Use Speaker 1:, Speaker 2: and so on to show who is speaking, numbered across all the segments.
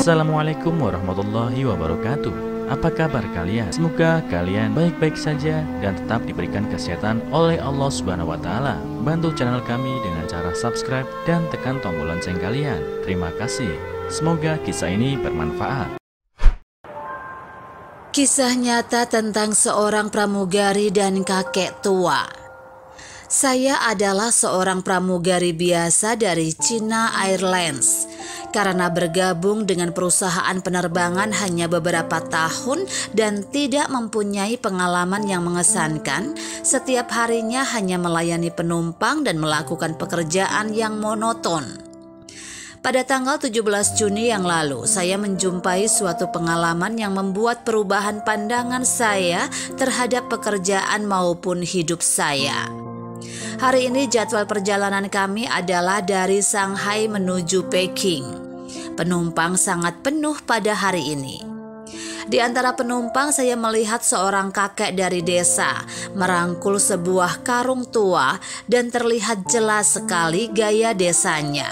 Speaker 1: Assalamualaikum warahmatullahi wabarakatuh. Apa kabar kalian? Semoga kalian baik-baik saja dan tetap diberikan kesehatan oleh Allah Subhanahu wa Ta'ala. Bantu channel kami dengan cara subscribe dan tekan tombol lonceng kalian. Terima kasih. Semoga kisah ini bermanfaat.
Speaker 2: Kisah nyata tentang seorang pramugari dan kakek tua. Saya adalah seorang pramugari biasa dari China Airlines. Karena bergabung dengan perusahaan penerbangan hanya beberapa tahun dan tidak mempunyai pengalaman yang mengesankan, setiap harinya hanya melayani penumpang dan melakukan pekerjaan yang monoton. Pada tanggal 17 Juni yang lalu, saya menjumpai suatu pengalaman yang membuat perubahan pandangan saya terhadap pekerjaan maupun hidup saya. Hari ini jadwal perjalanan kami adalah dari Shanghai menuju Peking. Penumpang sangat penuh pada hari ini. Di antara penumpang saya melihat seorang kakek dari desa merangkul sebuah karung tua dan terlihat jelas sekali gaya desanya.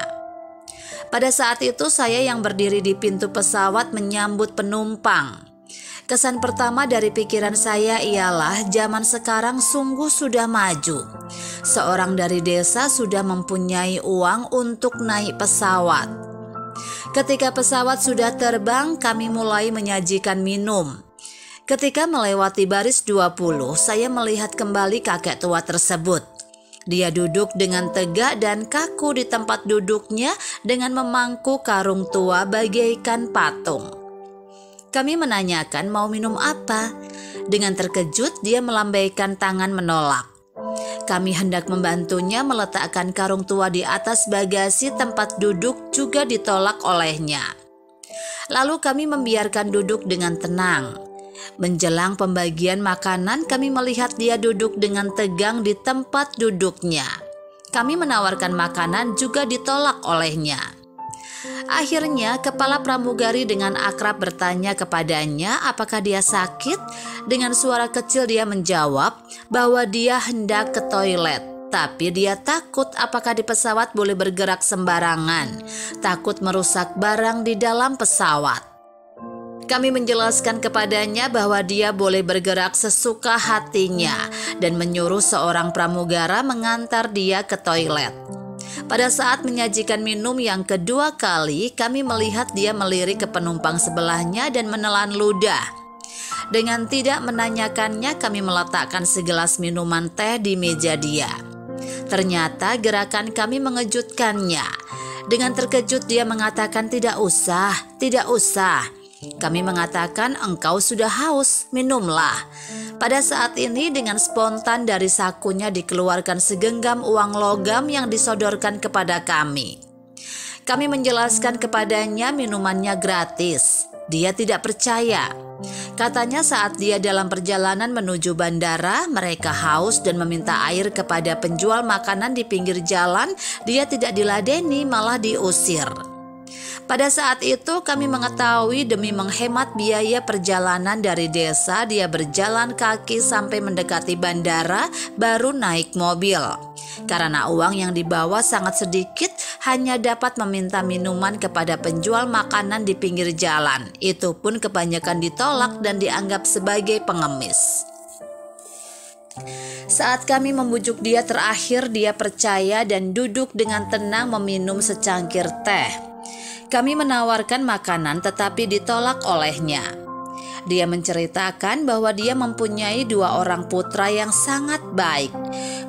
Speaker 2: Pada saat itu saya yang berdiri di pintu pesawat menyambut penumpang. Kesan pertama dari pikiran saya ialah zaman sekarang sungguh sudah maju. Seorang dari desa sudah mempunyai uang untuk naik pesawat. Ketika pesawat sudah terbang, kami mulai menyajikan minum. Ketika melewati baris 20, saya melihat kembali kakek tua tersebut. Dia duduk dengan tegak dan kaku di tempat duduknya dengan memangku karung tua bagaikan patung. Kami menanyakan mau minum apa. Dengan terkejut, dia melambaikan tangan menolak. Kami hendak membantunya meletakkan karung tua di atas bagasi tempat duduk juga ditolak olehnya. Lalu kami membiarkan duduk dengan tenang. Menjelang pembagian makanan, kami melihat dia duduk dengan tegang di tempat duduknya. Kami menawarkan makanan juga ditolak olehnya. Akhirnya kepala pramugari dengan akrab bertanya kepadanya apakah dia sakit. Dengan suara kecil dia menjawab bahwa dia hendak ke toilet. Tapi dia takut apakah di pesawat boleh bergerak sembarangan. Takut merusak barang di dalam pesawat. Kami menjelaskan kepadanya bahwa dia boleh bergerak sesuka hatinya dan menyuruh seorang pramugara mengantar dia ke toilet. Pada saat menyajikan minum yang kedua kali, kami melihat dia melirik ke penumpang sebelahnya dan menelan ludah. Dengan tidak menanyakannya, kami meletakkan segelas minuman teh di meja dia. Ternyata gerakan kami mengejutkannya. Dengan terkejut dia mengatakan tidak usah. Kami mengatakan engkau sudah haus, minumlah. Pada saat ini dengan spontan dari sakunya dikeluarkan segenggam uang logam yang disodorkan kepada kami. Kami menjelaskan kepadanya minumannya gratis. Dia tidak percaya. Katanya saat dia dalam perjalanan menuju bandara, mereka haus dan meminta air kepada penjual makanan di pinggir jalan. Dia tidak diladeni, malah diusir. Pada saat itu kami mengetahui demi menghemat biaya perjalanan dari desa, dia berjalan kaki sampai mendekati bandara baru naik mobil. Karena uang yang dibawa sangat sedikit, hanya dapat meminta minuman kepada penjual makanan di pinggir jalan. Itu pun kebanyakan ditolak dan dianggap sebagai pengemis. Saat kami membujuk dia terakhir, dia percaya dan duduk dengan tenang meminum secangkir teh. Kami menawarkan makanan tetapi ditolak olehnya. Dia menceritakan bahwa dia mempunyai 2 orang putra yang sangat baik.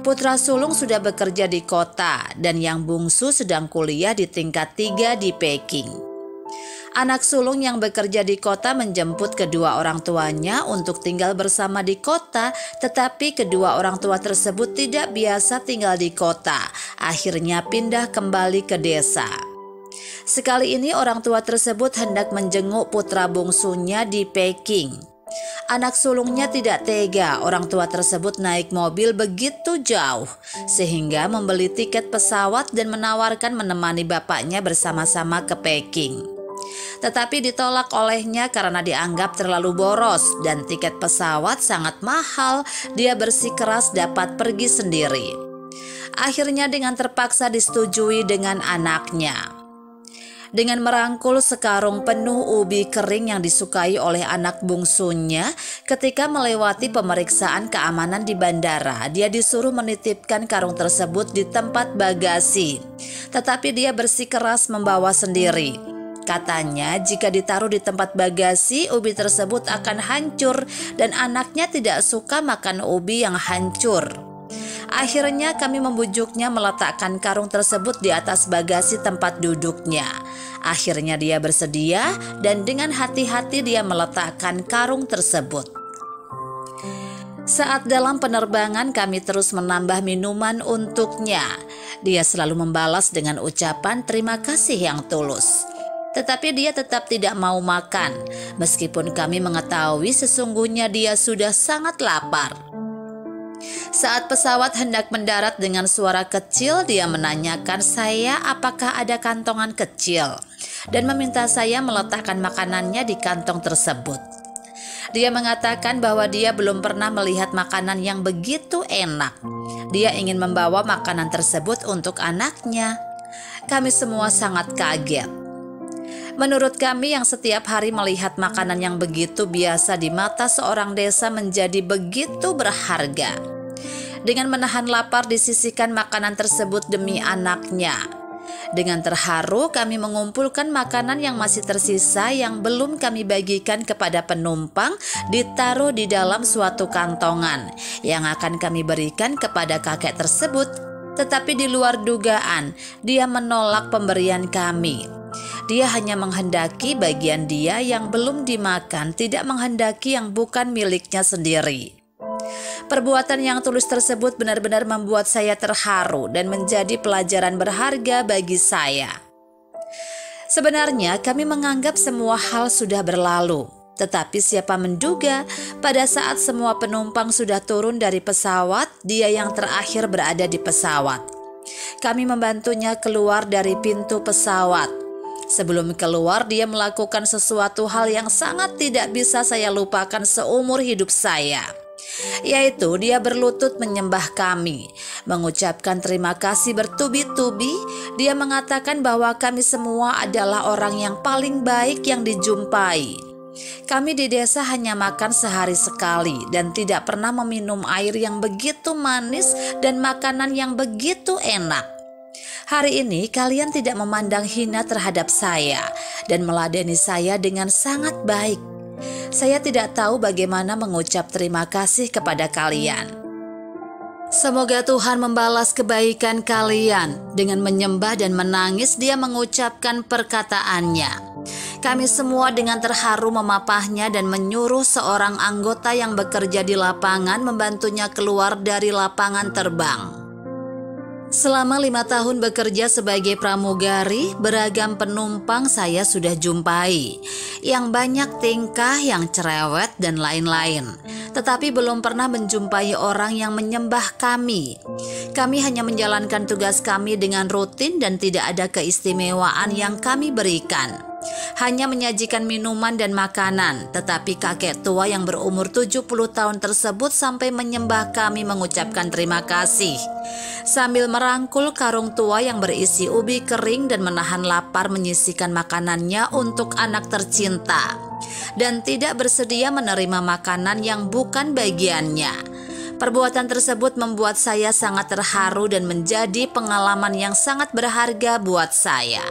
Speaker 2: Putra sulung sudah bekerja di kota dan yang bungsu sedang kuliah di tingkat 3 di Peking. Anak sulung yang bekerja di kota menjemput kedua orang tuanya untuk tinggal bersama di kota, tetapi kedua orang tua tersebut tidak biasa tinggal di kota. Akhirnya pindah kembali ke desa. Sekali ini orang tua tersebut hendak menjenguk putra bungsunya di Peking. Anak sulungnya tidak tega orang tua tersebut naik mobil begitu jauh, sehingga membeli tiket pesawat dan menawarkan menemani bapaknya bersama-sama ke Peking. Tetapi ditolak olehnya karena dianggap terlalu boros dan tiket pesawat sangat mahal. Dia bersikeras dapat pergi sendiri. Akhirnya dengan terpaksa disetujui dengan anaknya. Dengan merangkul sekarung penuh ubi kering yang disukai oleh anak bungsunya ketika melewati pemeriksaan keamanan di bandara, dia disuruh menitipkan karung tersebut di tempat bagasi. Tetapi dia bersikeras membawa sendiri. Katanya jika ditaruh di tempat bagasi, ubi tersebut akan hancur dan anaknya tidak suka makan ubi yang hancur. Akhirnya kami membujuknya meletakkan karung tersebut di atas bagasi tempat duduknya. Akhirnya dia bersedia dan dengan hati-hati dia meletakkan karung tersebut. Saat dalam penerbangan kami terus menambah minuman untuknya. Dia selalu membalas dengan ucapan terima kasih yang tulus. Tetapi dia tetap tidak mau makan, meskipun kami mengetahui sesungguhnya dia sudah sangat lapar. Saat pesawat hendak mendarat dengan suara kecil, dia menanyakan saya apakah ada kantongan kecil dan meminta saya meletakkan makanannya di kantong tersebut. Dia mengatakan bahwa dia belum pernah melihat makanan yang begitu enak. Dia ingin membawa makanan tersebut untuk anaknya. Kami semua sangat kaget. Menurut kami yang setiap hari melihat makanan yang begitu biasa di mata seorang desa menjadi begitu berharga. Dengan menahan lapar disisihkan makanan tersebut demi anaknya. Dengan terharu kami mengumpulkan makanan yang masih tersisa yang belum kami bagikan kepada penumpang, ditaruh di dalam suatu kantongan yang akan kami berikan kepada kakek tersebut. Tetapi di luar dugaan, dia menolak pemberian kami. Dia hanya menghendaki bagian dia yang belum dimakan, tidak menghendaki yang bukan miliknya sendiri. Perbuatan yang tulus tersebut benar-benar membuat saya terharu dan menjadi pelajaran berharga bagi saya. Sebenarnya kami menganggap semua hal sudah berlalu, tetapi siapa menduga pada saat semua penumpang sudah turun dari pesawat, dia yang terakhir berada di pesawat. Kami membantunya keluar dari pintu pesawat. Sebelum keluar, dia melakukan sesuatu hal yang sangat tidak bisa saya lupakan seumur hidup saya, yaitu dia berlutut menyembah kami, mengucapkan terima kasih bertubi-tubi. Dia mengatakan bahwa kami semua adalah orang yang paling baik yang dijumpai. Kami di desa hanya makan sehari sekali dan tidak pernah meminum air yang begitu manis dan makanan yang begitu enak. Hari ini kalian tidak memandang hina terhadap saya dan meladeni saya dengan sangat baik. Saya tidak tahu bagaimana mengucap terima kasih kepada kalian. Semoga Tuhan membalas kebaikan kalian. Dengan menyembah dan menangis dia mengucapkan perkataannya. Kami semua dengan terharu memapahnya dan menyuruh seorang anggota yang bekerja di lapangan membantunya keluar dari lapangan terbang. Selama 5 tahun bekerja sebagai pramugari, beragam penumpang saya sudah jumpai, yang banyak tingkah, yang cerewet, dan lain-lain. Tetapi belum pernah menjumpai orang yang menyembah kami. Kami hanya menjalankan tugas kami dengan rutin dan tidak ada keistimewaan yang kami berikan. Hanya menyajikan minuman dan makanan, tetapi kakek tua yang berumur 70 tahun tersebut sampai menyembah kami mengucapkan terima kasih. Sambil merangkul karung tua yang berisi ubi kering dan menahan lapar menyisihkan makanannya untuk anak tercinta. Dan tidak bersedia menerima makanan yang bukan bagiannya. Perbuatan tersebut membuat saya sangat terharu dan menjadi pengalaman yang sangat berharga buat saya.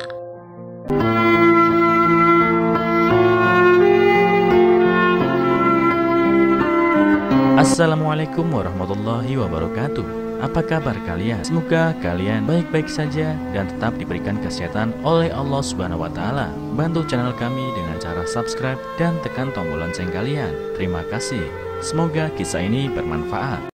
Speaker 1: Assalamualaikum warahmatullahi wabarakatuh. Apa kabar kalian? Semoga kalian baik-baik saja dan tetap diberikan kesehatan oleh Allah Subhanahu wa Ta'ala. Bantu channel kami dengan cara subscribe dan tekan tombol lonceng kalian. Terima kasih. Semoga kisah ini bermanfaat.